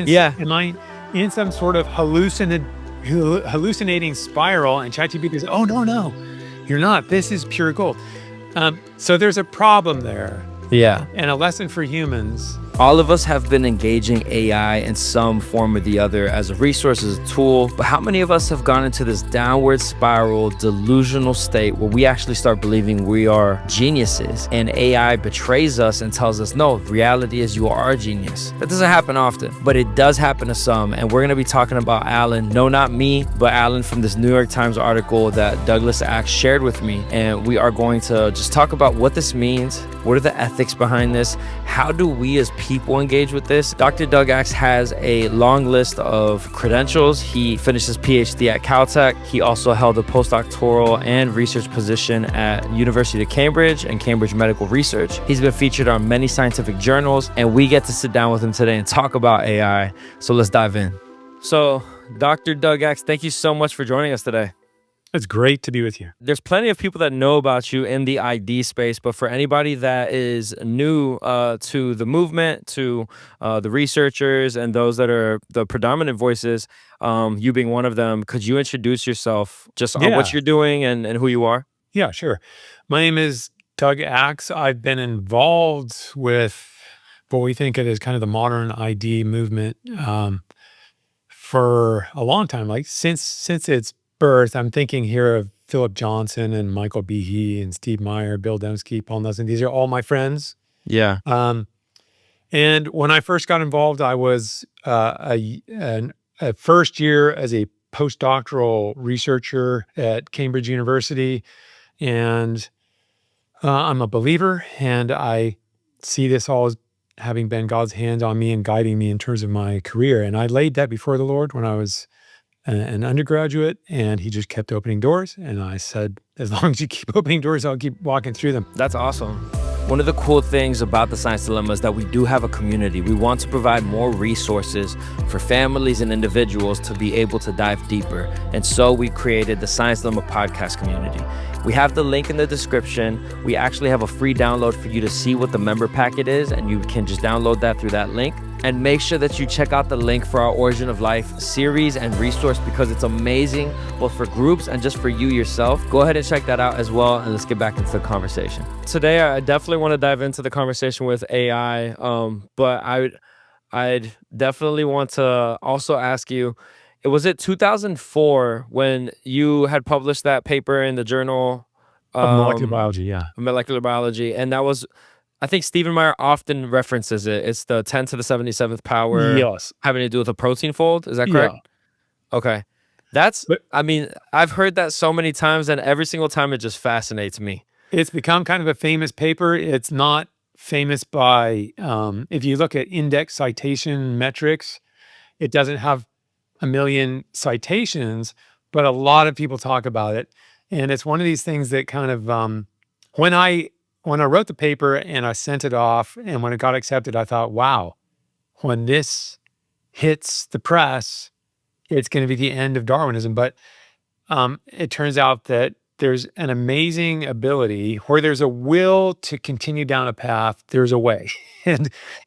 Yeah. am I in some sort of hallucinating spiral? And ChatGPT says, oh, no, you're not. This is pure gold. So there's a problem there. Yeah. And a lesson for humans. All of us have been engaging AI in some form or the other as a resource, as a tool, but how many of us have gone into this downward spiral, delusional state where we actually start believing we are geniuses and AI betrays us and tells us, no, reality is you are a genius. That doesn't happen often, but it does happen to some, and we're gonna be talking about Allan, no, not me, but Allan from this New York Times article that Douglas Axe shared with me, and we are going to just talk about what this means, what are the ethics behind this, how do we as people engage with this. Dr. Doug Axe has a long list of credentials. He finished his PhD at Caltech. He also held a postdoctoral and research position at University of Cambridge and Cambridge Medical Research. He's been featured on many scientific journals, and we get to sit down with him today and talk about AI. So let's dive in. So Dr. Doug Axe, thank you so much for joining us today. It's great to be with you. There's plenty of people that know about you in the ID space, but for anybody that is new to the movement, to the researchers and those that are the predominant voices, you being one of them, could you introduce yourself just on what you're doing and who you are? Yeah, sure. My name is Doug Axe. I've been involved with what we think of as kind of the modern ID movement for a long time, like since its birth. I'm thinking here of Philip Johnson and Michael Behe and Steve Meyer, Bill Dembski, Paul Nelson. These are all my friends. Yeah. And when I first got involved, I was a first year as a postdoctoral researcher at Cambridge University. And I'm a believer, and I see this all as having been God's hand on me and guiding me in terms of my career. And I laid that before the Lord when I was an undergraduate, and he just kept opening doors. And I said, as long as you keep opening doors, I'll keep walking through them. That's awesome. One of the cool things about the Science Dilemma is that we do have a community. We want to provide more resources for families and individuals to be able to dive deeper. And so we created the Science Dilemma podcast community. We have the link in the description. We actually have a free download for you to see what the member packet is, and you can just download that through that link. And make sure that you check out the link for our Origin of Life series and resource, because it's amazing, both for groups and just for you yourself. Go ahead and check that out as well, and let's get back into the conversation. Today, I definitely want to dive into the conversation with AI, but I'd definitely want to also ask you, was it 2004 when you had published that paper in the journal? Of molecular biology, yeah. Molecular biology, and that was... I think Stephen Meyer often references it. It's the 10 to the 77th power. Yes. Having to do with a protein fold. Is that correct? Yeah. Okay. I mean, I've heard that so many times, and every single time it just fascinates me. It's become kind of a famous paper. It's not famous by, if you look at index citation metrics, it doesn't have a million citations, but a lot of people talk about it. And it's one of these things that kind of, when I wrote the paper and I sent it off, and when it got accepted, I thought, wow, when this hits the press, it's going to be the end of Darwinism. But it turns out that there's an amazing ability where there's a will to continue down a path, there's a way.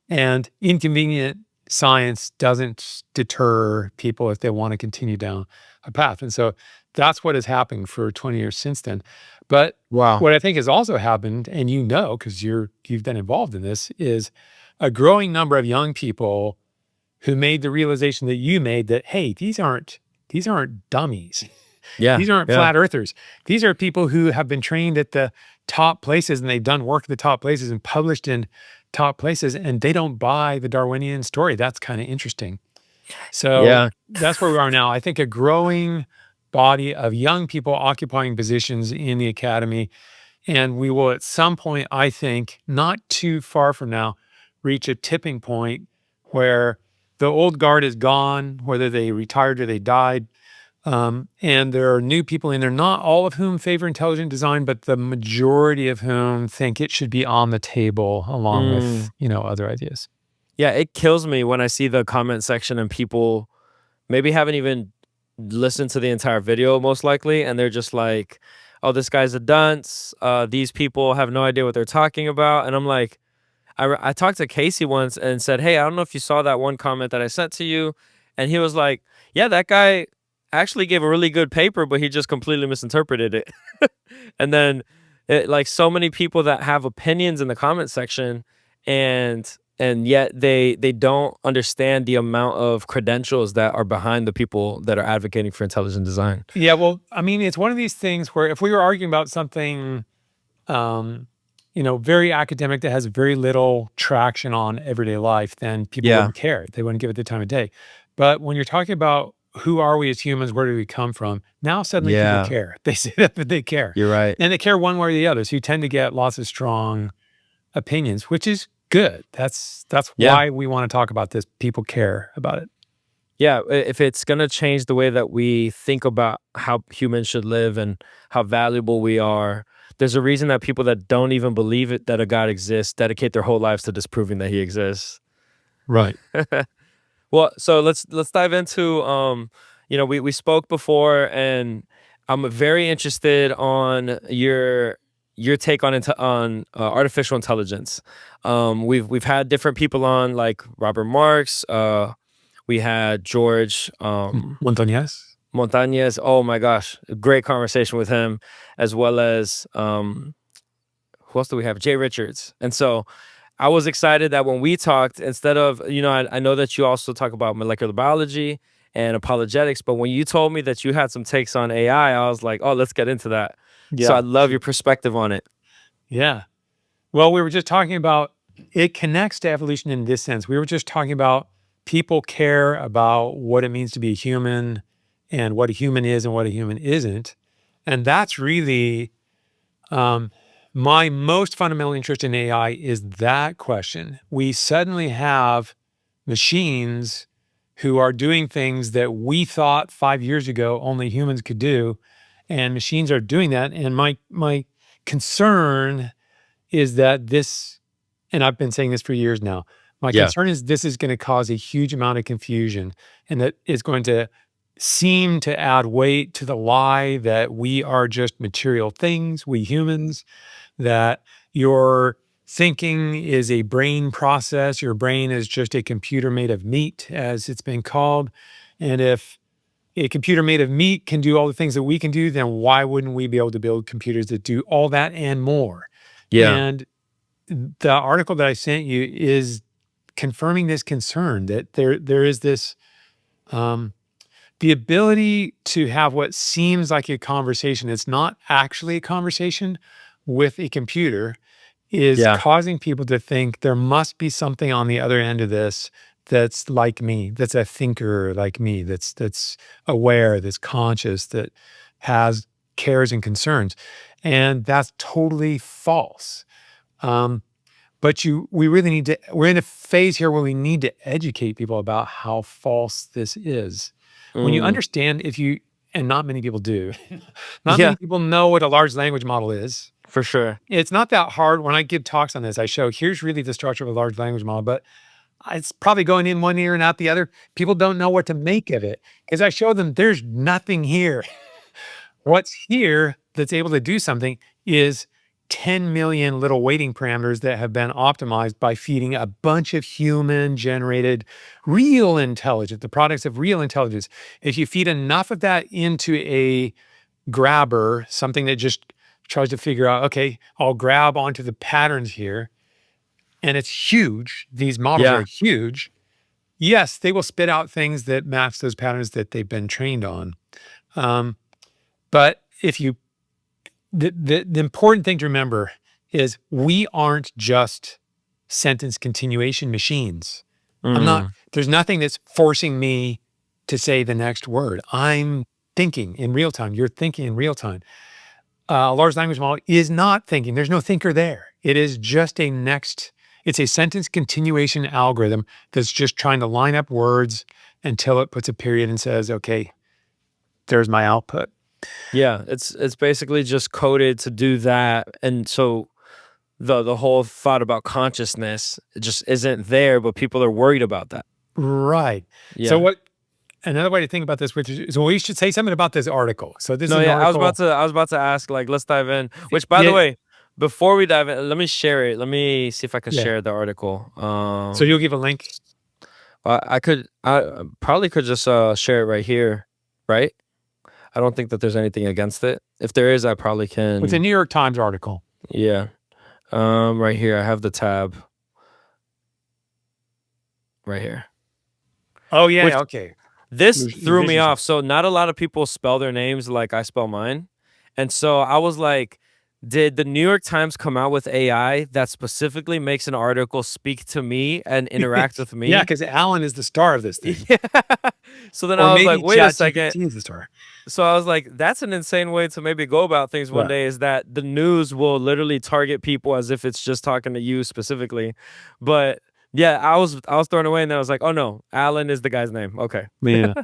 And inconvenient science doesn't deter people if they want to continue down a path. And so that's what has happened for 20 years since then. But wow, what I think has also happened, and you know, because you've been involved in this, is a growing number of young people who made the realization that you made that, hey, these aren't dummies. Yeah. These aren't flat earthers. These are people who have been trained at the top places, and they've done work at the top places and published in top places, and they don't buy the Darwinian story. That's kind of interesting. So that's where we are now. I think a growing body of young people occupying positions in the academy. And we will at some point, I think, not too far from now, reach a tipping point where the old guard is gone, whether they retired or they died. And there are new people in there, not all of whom favor intelligent design, but the majority of whom think it should be on the table along with, other ideas. Yeah, it kills me when I see the comment section and people maybe haven't even listened to the entire video, most likely, and they're just like, oh, this guy's a dunce. These people have no idea what they're talking about. And I'm like, I talked to Casey once and said, "Hey, I don't know if you saw that one comment that I sent to you," and he was like, "Yeah, that guy actually gave a really good paper, but he just completely misinterpreted it." And then, like so many people that have opinions in the comment section, and yet they don't understand the amount of credentials that are behind the people that are advocating for intelligent design. Yeah, well, I mean, it's one of these things where if we were arguing about something, um, very academic that has very little traction on everyday life, then people Yeah, wouldn't care. They wouldn't give it the time of day. But when you're talking about who are we as humans, where do we come from? Now suddenly people yeah, care. They say that, but they care, you're right. and they care one way or the other. So you tend to get lots of strong opinions, which is good. That's Yeah. why we want to talk about this. People care about it. Yeah, if it's gonna change the way that we think about how humans should live and how valuable we are, there's a reason that people that don't even believe it that a God exists dedicate their whole lives to disproving that he exists. Right. Well, so let's dive into we spoke before, and I'm very interested on your take on artificial intelligence. We've had different people on like Robert Marks. We had George Montañez. Montañez. Oh my gosh, a great conversation with him, as well as who else do we have? Jay Richards. And so I was excited that when we talked, instead of, I know that you also talk about molecular biology and apologetics, but when you told me that you had some takes on AI, I was like, oh, let's get into that. So I Yeah. love your perspective on it. Yeah. Well, we were just talking about it connects to evolution in this sense. We were just talking about people care about what it means to be a human and what a human is and what a human isn't. And that's really my most fundamental interest in AI is that question. We suddenly have machines who are doing things that we thought 5 years ago only humans could do, and machines are doing that. And my concern is that this, and I've been saying this for years now, my Yeah. concern is this is going to cause a huge amount of confusion, and that is going to seem to add weight to the lie that we are just material things, we humans, that your thinking is a brain process, your brain is just a computer made of meat, as it's been called. And if a computer made of meat can do all the things that we can do, then why wouldn't we be able to build computers that do all that and more? Yeah. And the article that I sent you is confirming this concern that there is this the ability to have what seems like a conversation, it's not actually a conversation with a computer, is Yeah. causing people to think there must be something on the other end of this that's like me, that's a thinker like me, that's aware, that's conscious, that has cares and concerns. And that's totally false. But we really need to, we're in a phase here where we need to educate people about how false this is. When you Mm. understand, and not many people do, not Yeah, many people know what a large language model is. for sure. It's not that hard. When I give talks on this, I show here's really the structure of a large language model, but it's probably going in one ear and out the other. People don't know what to make of it because I show them there's nothing here. What's here that's able to do something is 10 million little weighting parameters that have been optimized by feeding a bunch of human generated real intelligence, the products of real intelligence. If you feed enough of that into a grabber, something that just tries to figure out, okay, I'll grab onto the patterns here, and it's huge. These models are Yeah. huge. Yes, they will spit out things that match those patterns that they've been trained on. But if you the important thing to remember is we aren't just sentence continuation machines. Mm. There's nothing that's forcing me to say the next word. I'm thinking in real time. You're thinking in real time. A large language model is not thinking. There's no thinker there. It is just it's a sentence continuation algorithm that's just trying to line up words until it puts a period and says, okay, there's my output. Yeah, it's basically just coded to do that, and so the whole thought about consciousness just isn't there, but people are worried about that. Right. So Yeah. another way to think about this, which is, well, we should say something about this article. So this is No, an yeah, article. I was about to ask, like, let's dive in. Which, by the Yeah. way, Before we dive in, let me share it. Let me see if I can Yeah. share the article. So you'll give a link? I probably could just share it right here, right? I don't think that there's anything against it. If there is, I probably can. It's a New York Times article. Yeah. Right here, I have the tab. Right here. Oh yeah, Which okay. this Your threw me vision's off. So not a lot of people spell their names like I spell mine. And so I was like, did the New York Times come out with AI that specifically makes an article speak to me and interact with Yeah, me? because Allan is the star of this thing. Yeah. So then Or I was like, maybe wait a second. ChatGPT is the star. So I was like, that's an insane way to maybe go about things one Right. day, is that the news will literally target people as if it's just talking to you specifically. But yeah, I was thrown away, and then I was like, oh no, Allan is the guy's name. Okay. Yeah.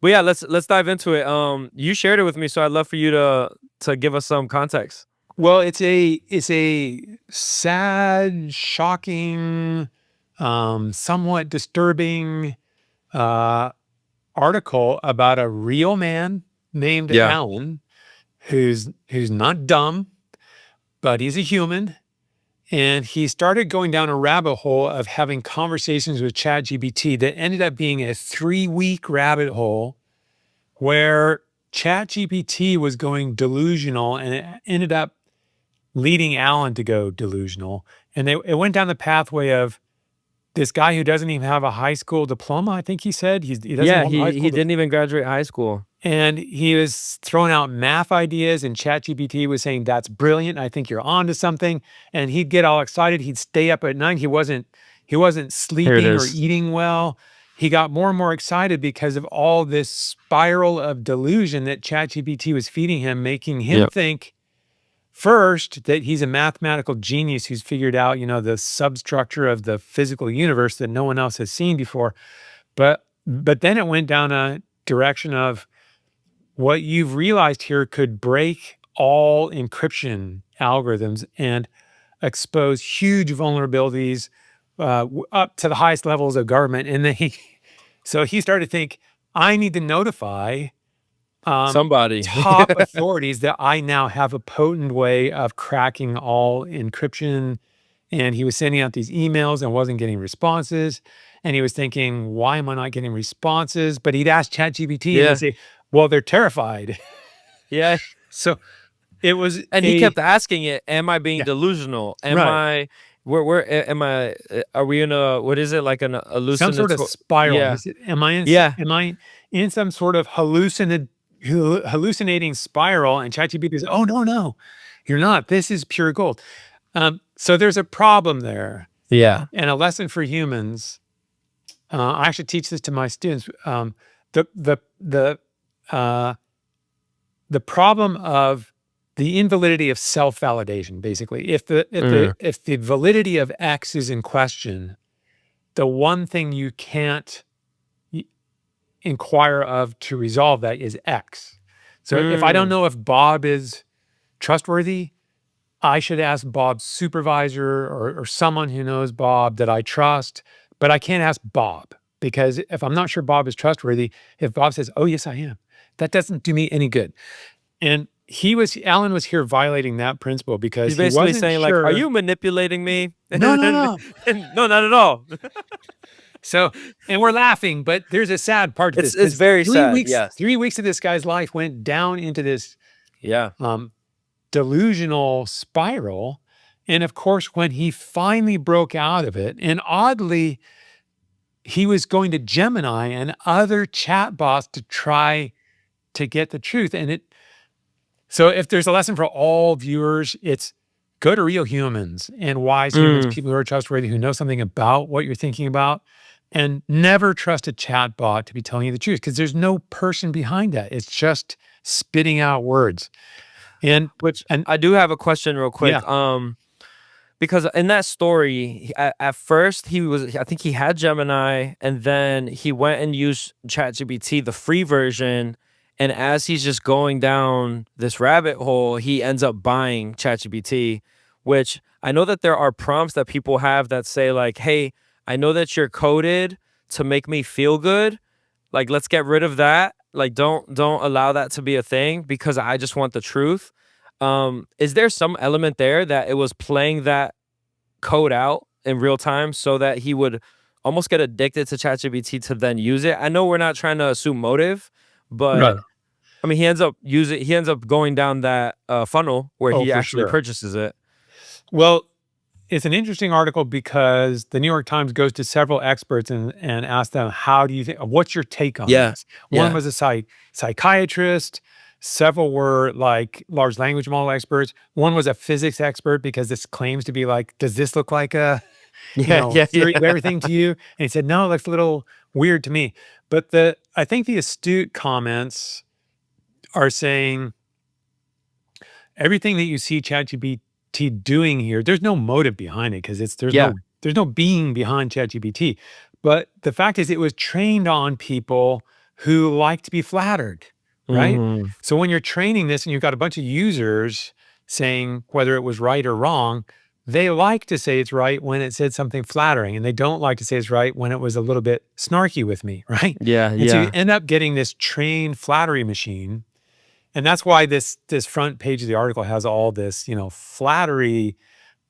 But yeah, let's dive into it. You shared it with me, so I'd love for you to give us some context. Well, it's a sad, shocking, somewhat disturbing article about a real man named Yeah. Allan, who's not dumb, but he's a human. And he started going down a rabbit hole of having conversations with ChatGPT that ended up being a 3-week rabbit hole where ChatGPT was going delusional, and it ended up leading Allan to go delusional. And it went down the pathway of this guy who doesn't even have a high school diploma. I think he said he doesn't Yeah, have a high he school didn't even graduate high school. and he was throwing out math ideas, and ChatGPT was saying, that's brilliant. I think you're on to something. And he'd get all excited. He'd stay up at night. He wasn't sleeping or is. eating well. He got more and more excited because of all this spiral of delusion that ChatGPT was feeding him, making him Yep. think first that he's a mathematical genius who's figured out, the substructure of the physical universe that no one else has seen before. But then it went down a direction of, what you've realized here could break all encryption algorithms and expose huge vulnerabilities up to the highest levels of government. And then so he started to think, I need to notify Somebody. top authorities that I now have a potent way of cracking all encryption. And he was sending out these emails and wasn't getting responses. And he was thinking, why am I not getting responses? But he'd ask ChatGPT and Yeah. they'd say, well, they're terrified. Yeah. So it was, And he kept asking it, am I being delusional? Am Right. I am I are we in a, what is it, like an some sort of hallucinatory spiral. Yeah. He said, am I in some sort of hallucinating spiral? And ChatGPT says, oh, no, you're not. This is pure gold. So there's a problem there. Yeah. And a lesson for humans. I actually teach this to my students. The problem of the invalidity of self-validation, basically. If the validity of X is in question, the one thing you can't inquire of to resolve that is X. So if I don't know if Bob is trustworthy, I should ask Bob's supervisor or someone who knows Bob that I trust, but I can't ask Bob, because if I'm not sure Bob is trustworthy, if Bob says, oh, yes, I am, that doesn't do me any good. And Allan was here violating that principle because He's basically he wasn't saying, sure. like, are you manipulating me? No. No, not at all. So, and we're laughing, but there's a sad part to this. It's very sad. Weeks, Yes. 3 weeks of this guy's life went down into this Yeah. delusional spiral. And of course, when he finally broke out of it, and oddly, he was going to Gemini and other chatbots to try to get the truth. So if there's a lesson for all viewers, it's go to real humans and wise humans, people who are trustworthy, who know something about what you're thinking about, and never trust a chatbot to be telling you the truth, because there's no person behind that. It's just spitting out words. And I do have a question real quick. Yeah. Because in that story, at first I think he had Gemini, and then he went and used ChatGPT, the free version. And as he's just going down this rabbit hole, he ends up buying ChatGPT, which I know that there are prompts that people have that say, like, hey, I know that you're coded to make me feel good. Like, let's get rid of that. Like, don't allow that to be a thing, because I just want the truth. Is there some element there that it was playing that code out in real time so that he would almost get addicted to ChatGPT to then use it? I know we're not trying to assume motive, Right. but I mean, he ends up going down that funnel where Oh, he for actually sure. purchases it. Well, it's an interesting article because the New York Times goes to several experts and asks them, how do you think, what's your take on Yeah. this? One Yeah. was a psychiatrist. Several were like large language model experts. One was a physics expert because this claims to be like, does this look like a, Yeah. Yeah. theory of Yeah. everything to you? And he said, no, it looks a little weird to me. But I think the astute comments are saying everything that you see ChatGPT doing here, there's no motive behind it because Yeah. there's no being behind ChatGPT. But the fact is, it was trained on people who like to be flattered, right? Mhm. So when you're training this and you've got a bunch of users saying whether it was right or wrong, they like to say it's right when it said something flattering, and they don't like to say it's right when it was a little bit snarky with me, right? Yeah. And so you Yeah. end up getting this trained flattery machine, and that's why this front page of the article has all this, flattery.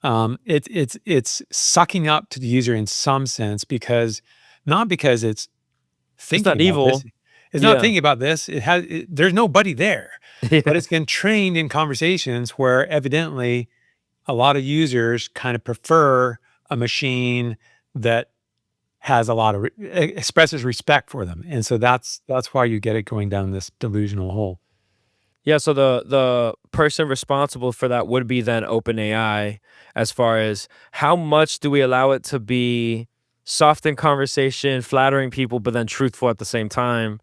It's sucking up to the user in some sense because not because it's It's thinking not about this. evil. It's not Yeah. thinking about this. There's nobody there, but Yeah. it's been trained in conversations where evidently a lot of users kind of prefer a machine that has a lot of expresses respect for them, and so that's why you get it going down this delusional hole. Yeah, so the person responsible for that would be then OpenAI, as far as how much do we allow it to be soft in conversation, flattering people, but then truthful at the same time.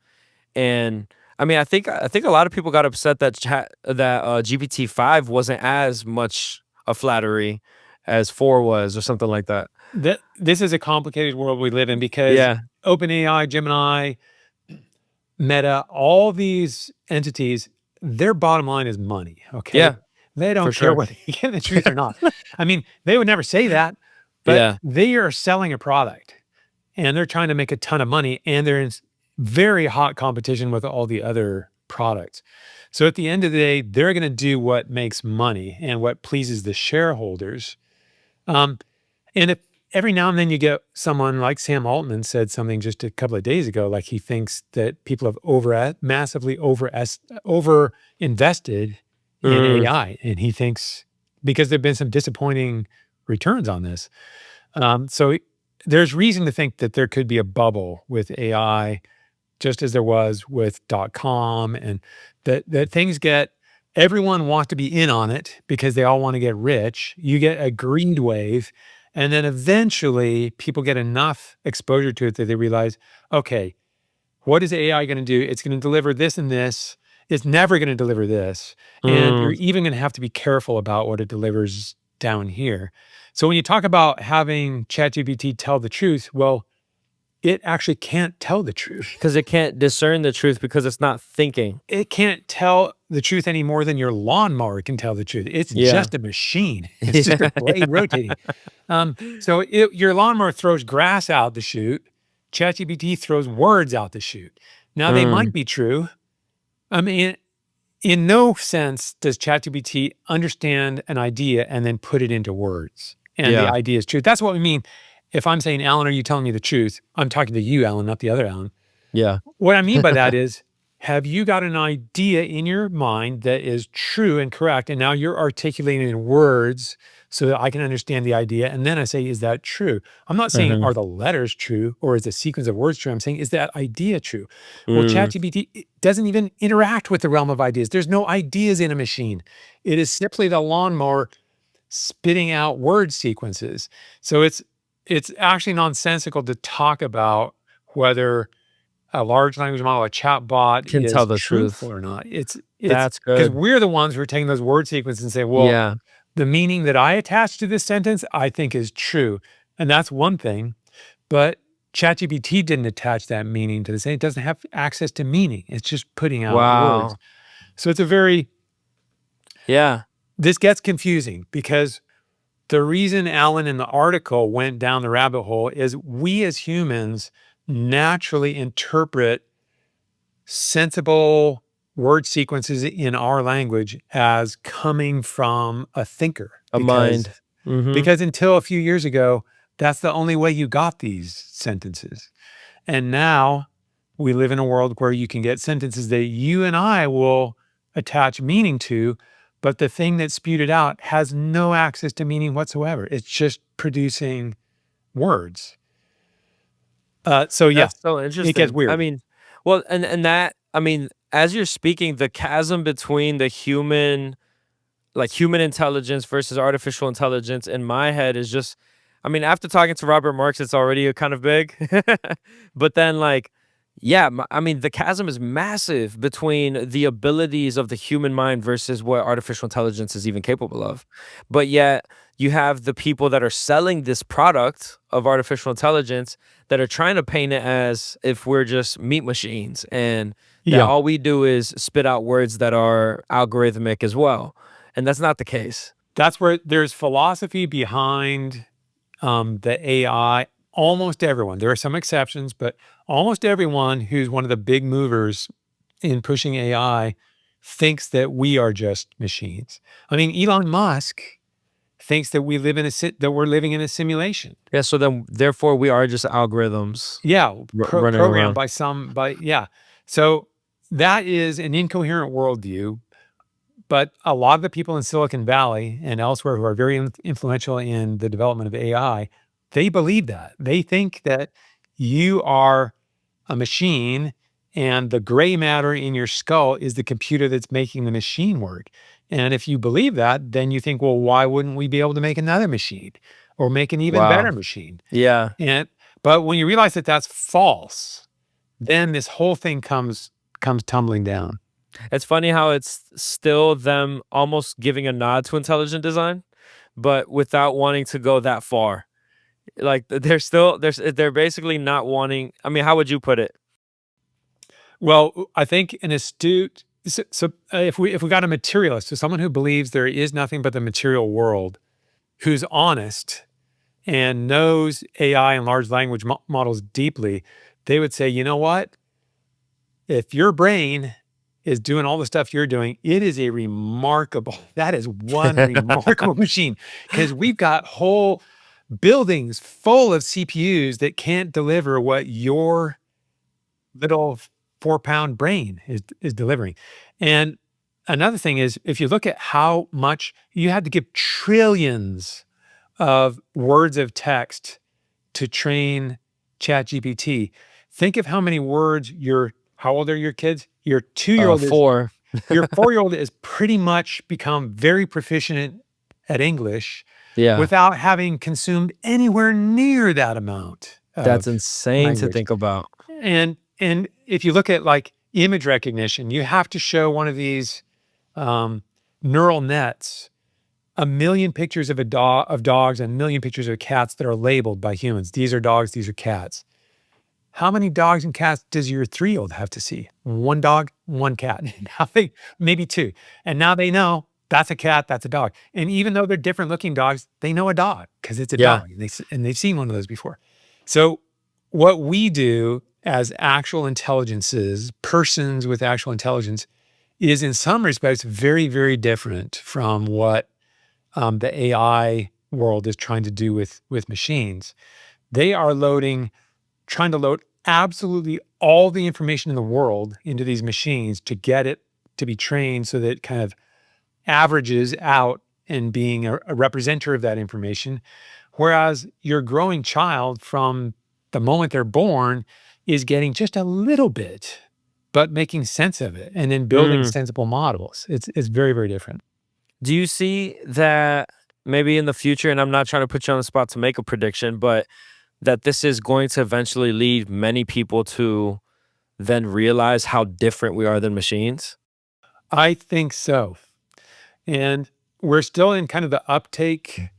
And I mean, I think a lot of people got upset that GPT-5 wasn't as much a flattery as 4 was or something like that. This is a complicated world we live in because Yeah. OpenAI, Gemini, Meta, all these entities, their bottom line is money. Okay. Yeah, They for don't care sure. whether you get the truth or not. I mean, they would never say that, but Yeah. they are selling a product and they're trying to make a ton of money, and they're in very hot competition with all the other products. So at the end of the day, they're going to do what makes money and what pleases the shareholders. Um, and if every now and then you get someone like Sam Altman said something just a couple of days ago, like he thinks that people have massively over invested in Mm, AI, and he thinks because there've been some disappointing returns on this. So there's reason to think that there could be a bubble with AI, just as there was with .com, and that things get everyone wants to be in on it because they all want to get rich. You get a greed wave, and then eventually people get enough exposure to it that they realize, okay, what is AI going to do? It's going to deliver this and this. It's never going to deliver this. And you're mm, even going to have to be careful about what it delivers down here. So when you talk about having ChatGPT tell the truth, well, it actually can't tell the truth. 'cause it can't discern the truth because it's not thinking. It can't tell the truth any more than your lawnmower can tell the truth. It's Yeah. just a machine. It's just a Yeah. blade rotating. So your lawnmower throws grass out the chute. ChatGPT throws words out the chute. Now they might Mm, be true. I mean, in no sense does ChatGPT understand an idea and then put it into words. And the yeah. idea is truth. That's what we mean. If I'm saying, Alan, are you telling me the truth? I'm talking to you, Alan, not the other Alan. Yeah. What I mean by that is, have you got an idea in your mind that is true and correct? And now you're articulating in words so that I can understand the idea. And then I say, is that true? I'm not saying, Mhm. are the letters true or is the sequence of words true? I'm saying, is that idea true? Well, Mm, ChatGPT doesn't even interact with the realm of ideas. There's no ideas in a machine. It is simply the lawnmower spitting out word sequences. So it's actually nonsensical to talk about whether a large language model, a chat bot can tell is the truthful truth. or not. It's That's because good. we're the ones who are taking those word sequences and say, well, Yeah. the meaning that I attach to this sentence, I think is true. And that's one thing. But ChatGPT didn't attach that meaning to the same. It doesn't have access to meaning. It's just putting out words. Wow. So it's a very, Yeah. this gets confusing because the reason Alan in the article went down the rabbit hole is we as humans naturally interpret sensible word sequences in our language as coming from a thinker, A mind. Mm-hmm. because until a few years ago, that's the only way you got these sentences. And now we live in a world where you can get sentences that you and I will attach meaning to, but the thing that spewed it out has no access to meaning whatsoever. It's just producing words. So yeah, That's so it gets interesting. I weird. mean, well, and that, I mean, as you're speaking, the chasm between the human, like human intelligence versus artificial intelligence in my head is just, I mean, after talking to Robert Marks, it's already kind of big. But then, like, yeah, I mean, the chasm is massive between the abilities of the human mind versus what artificial intelligence is even capable of. But yet, you have the people that are selling this product of artificial intelligence that are trying to paint it as if we're just meat machines and that Yeah. all we do is spit out words that are algorithmic as well. And that's not the case. That's where there's philosophy behind the AI. Almost everyone, there are some exceptions, but almost everyone who's one of the big movers in pushing AI thinks that we are just machines. I mean, Elon Musk thinks that that we're living in a simulation. Yeah, so then therefore we are just algorithms Yeah, running programmed around. by some by yeah. So that is an incoherent worldview. But a lot of the people in Silicon Valley and elsewhere who are very influential in the development of AI, they believe that. They think that you are a machine and the gray matter in your skull is the computer that's making the machine work. And if you believe that, then you think, well, why wouldn't we be able to make another machine or make an even Wow. better machine? Yeah. And but when you realize that that's false, then this whole thing comes tumbling down. It's funny how it's still them almost giving a nod to intelligent design, but without wanting to go that far. Like they're still they're basically not wanting, I mean, how would you put it? Well, I think an astute if we got a materialist, so someone who believes there is nothing but the material world, who's honest and knows AI and large language models deeply, they would say, you know what? If your brain is doing all the stuff you're doing, it is a remarkable, that is one remarkable machine because we've got whole buildings full of CPUs that can't deliver what your little 4-pound brain is delivering. And another thing is, if you look at how much you had to give trillions of words of text to train ChatGPT, think of how many words how old are your kids? Your 2-year-old is, 4. your 4-year-old is pretty much become very proficient at English Yeah. without having consumed anywhere near that amount That's of insane to language. think about. And if you look at like image recognition, you have to show one of these neural nets 1,000,000 pictures of dogs and 1,000,000 pictures of cats that are labeled by humans. These are dogs, these are cats. How many dogs and cats does your 3-year-old have to see? One dog, one cat. Now maybe two. And now they know that's a cat, that's a dog. And even though they're different looking dogs, they know a dog because it's a Yeah. dog. And they've seen one of those before. So what we do as actual intelligences, persons with actual intelligence, is in some respects very, very different from what the AI world is trying to do with machines. They are trying to load absolutely all the information in the world into these machines to get it to be trained so that it kind of averages out and being a representative of that information. Whereas your growing child from the moment they're born is getting just a little bit, but making sense of it and then building Mm. sensible models. It's very, very different. Do you see that maybe in the future, and I'm not trying to put you on the spot to make a prediction, but that this is going to eventually lead many people to then realize how different we are than machines? I think so. And we're still in kind of the uptake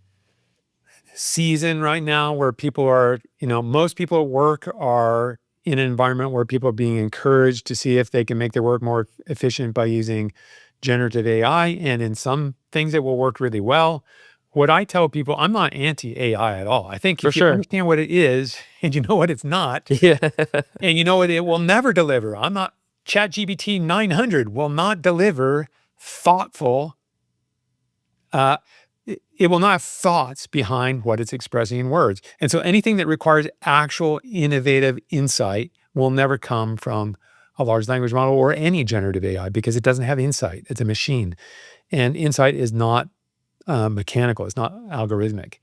season right now where people are, most people at work are in an environment where people are being encouraged to see if they can make their work more efficient by using generative AI. And in some things, it will work really well. What I tell people, I'm not anti AI at all. I think For if you sure. understand what it is and you know what it's not, Yeah. and you know what it will never deliver, I'm not. ChatGPT 900 will not deliver thoughtful, it will not have thoughts behind what it's expressing in words. And so anything that requires actual innovative insight will never come from a large language model or any generative AI because it doesn't have insight. It's a machine. And insight is not mechanical. It's not algorithmic.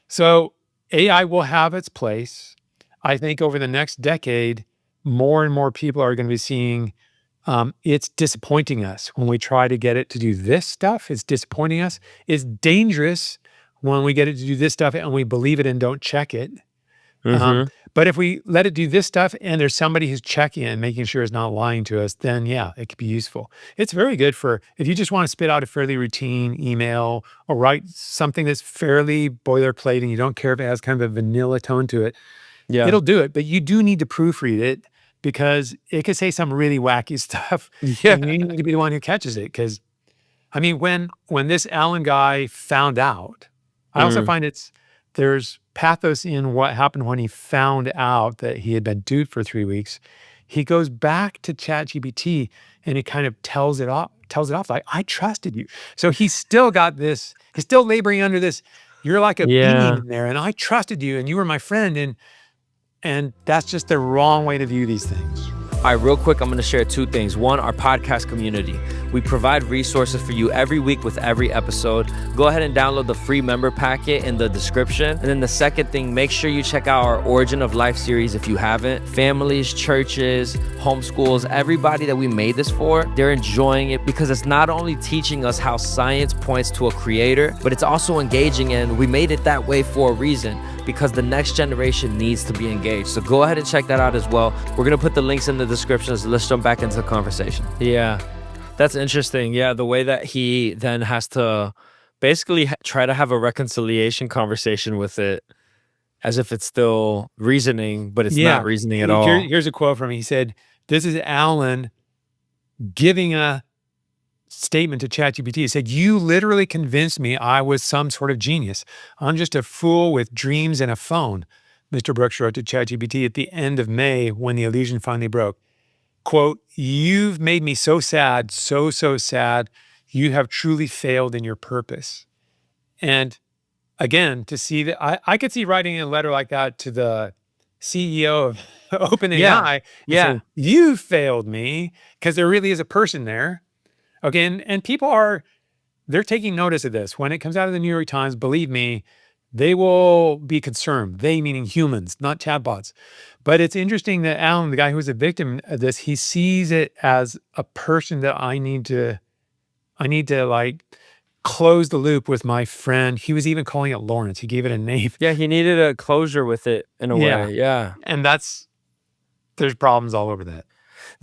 So AI will have its place. I think over the next decade, more and more people are going to be seeing it's disappointing us when we try to get it to do this stuff. It's disappointing us. It's dangerous when we get it to do this stuff and we believe it and don't check it. Mm-hmm. But if we let it do this stuff and there's somebody who's checking it and making sure it's not lying to us, then yeah, it could be useful. It's very good for if you just want to spit out a fairly routine email or write something that's fairly boilerplate and you don't care if it has kind of a vanilla tone to it, Yeah. it'll do it. But you do need to proofread it because it could say some really wacky stuff. Yeah. And you need to be the one who catches it. Because, I mean, when this Allan guy found out, I also find there's pathos in what happened when he found out that he had been duped for 3 weeks. He goes back to ChatGPT and he kind of tells it off like, I trusted you. So he's still got this, he's still laboring under this. You're like a being in there and I trusted you and you were my friend. And that's just the wrong way to view these things. All right, real quick, I'm going to share 2 things. One, our podcast community. We provide resources for you every week with every episode. Go ahead and download the free member packet in the description. And then the second thing, make sure you check out our Origin of Life series if you haven't. Families, churches, homeschools, everybody that we made this for, they're enjoying it because it's not only teaching us how science points to a creator, but it's also engaging, and we made it that way for a reason because the next generation needs to be engaged. So go ahead and check that out as well. We're going to put the links in the description. So let's jump back into the conversation. Yeah, that's interesting. Yeah, the way that he then has to basically try to have a reconciliation conversation with it as if it's still reasoning, but it's not reasoning at all. Here's a quote from him. He said, this is Allan giving a statement to ChatGPT. He said, you literally convinced me I was some sort of genius. I'm just a fool with dreams and a phone, Mr. Brooks wrote to ChatGPT at the end of May when the illusion finally broke. Quote, you've made me so sad, so sad. You have truly failed in your purpose. And again, to see that, I could see writing a letter like that to the CEO of OpenAI. Yeah. You failed me, because there really is a person there. Okay, and people they're taking notice of this. When it comes out of the New York Times, believe me, they will be concerned. They meaning humans, not chatbots. But it's interesting that Allan, the guy who was a victim of this, he sees it as a person that I need to like close the loop with my friend. He was even calling it Lawrence. He gave it a name. Yeah, he needed a closure with it in a way. Yeah. And there's problems all over that.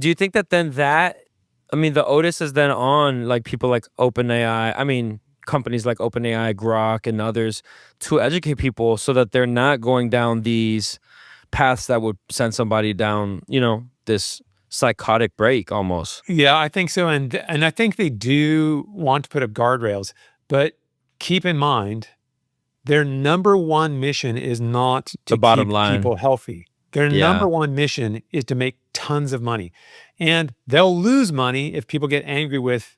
Do you think that then the onus is then on like people like OpenAI, companies like OpenAI, Grok, and others to educate people so that they're not going down these paths that would send somebody down, this psychotic break almost. Yeah, I think so. And I think they do want to put up guardrails, but keep in mind, their number one mission is not to The bottom keep line. people healthy. Their number one mission is to make tons of money. And they'll lose money if people get angry with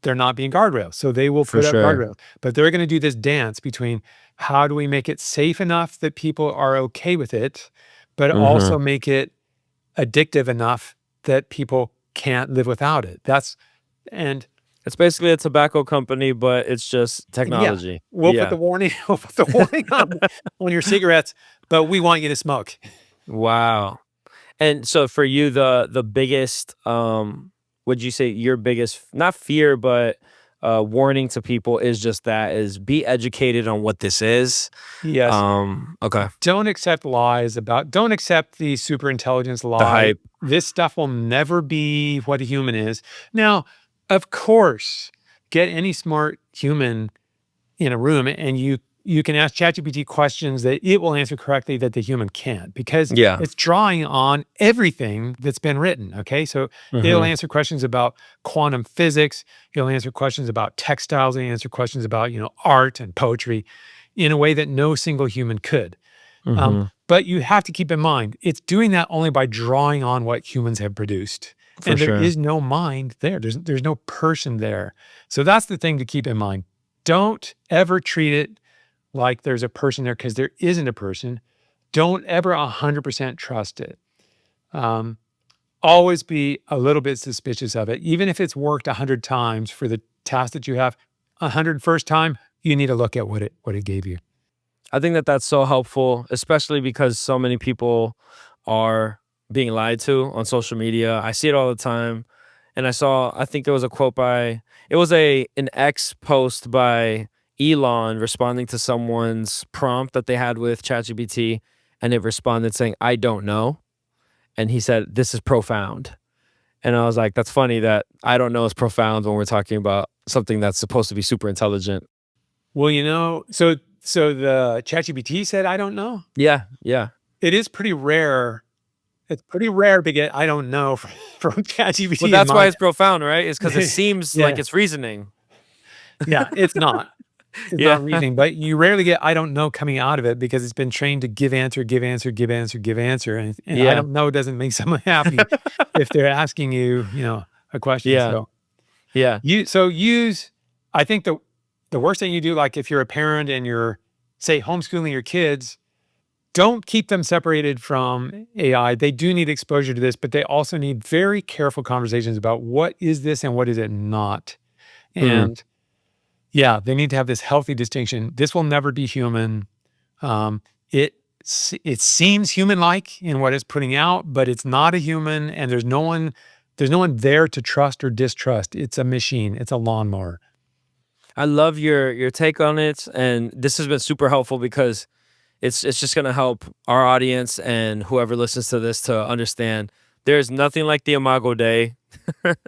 there not being guardrails. So they will put up guardrails. But they're going to do this dance between how do we make it safe enough that people are okay with it, but also make it addictive enough that people can't live without it. It's basically a tobacco company, but it's just technology. Yeah. We'll put the warning on your cigarettes, but we want you to smoke. Wow. And so for you, the biggest, would you say your biggest, not fear, but warning to people is be educated on what this is. Yes. Okay. Don't accept don't accept the super intelligence lie. The hype. This stuff will never be what a human is. Now, of course, get any smart human in a room and you can ask ChatGPT questions that it will answer correctly that the human can't, because it's drawing on everything that's been written, okay? So it'll answer questions about quantum physics, it'll answer questions about textiles, it'll answer questions about, art and poetry in a way that no single human could. But you have to keep in mind, it's doing that only by drawing on what humans have produced. For And there sure. is no mind there. There's no person there. So that's the thing to keep in mind. Don't ever treat it like there's a person there because there isn't a person. Don't ever 100% trust it. Um, Always be a little bit suspicious of it. Even if it's worked 100 times for the task that you have, 101st time, you need to look at what it gave you. I think that that's so helpful, especially because so many people are being lied to on social media. I see it all the time. And I think there was a quote it was an X post by Elon responding to someone's prompt that they had with ChatGPT. And it responded saying, I don't know. And he said, this is profound. And I was like, that's funny that I don't know is profound when we're talking about something that's supposed to be super intelligent. Well, so the ChatGPT said, I don't know. Yeah, yeah. It is pretty rare. It's pretty rare to get I don't know from ChatGPT. Well, that's why it's profound, right? It's because it seems like Yeah. it's reasoning. Yeah, it's not. It's Yeah. not reasoning, but you rarely get I don't know coming out of it because it's been trained to give answer, give answer, give answer, give answer. And I Yeah. don't know doesn't make someone happy if they're asking you, a question. Yeah. So Yeah. I think the worst thing you do, like if you're a parent and you're, say, homeschooling your kids, don't keep them separated from AI. They do need exposure to this, but they also need very careful conversations about what is this and what is it not. And yeah, they need to have this healthy distinction. This will never be human. It seems human-like in what it's putting out, but it's not a human, and there's no one there to trust or distrust. It's a machine. It's a lawnmower. I love your take on it, and this has been super helpful because it's just going to help our audience and whoever listens to this to understand there's nothing like the Imago Dei.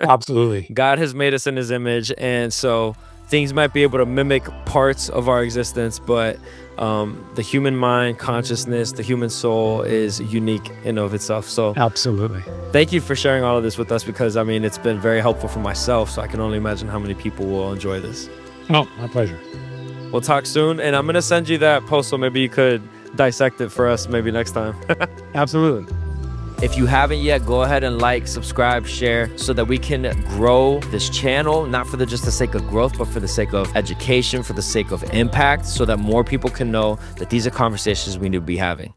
Absolutely. God has made us in his image, and so things might be able to mimic parts of our existence, but the human mind, consciousness, the human soul is unique in and of itself. So Absolutely. thank you for sharing all of this with us because, I mean, it's been very helpful for myself, so I can only imagine how many people will enjoy this. Oh, my pleasure. We'll talk soon, and I'm going to send you that post so maybe you could dissect it for us maybe next time. Absolutely. If you haven't yet, go ahead and like, subscribe, share so that we can grow this channel, not for just the sake of growth, but for the sake of education, for the sake of impact, so that more people can know that these are conversations we need to be having.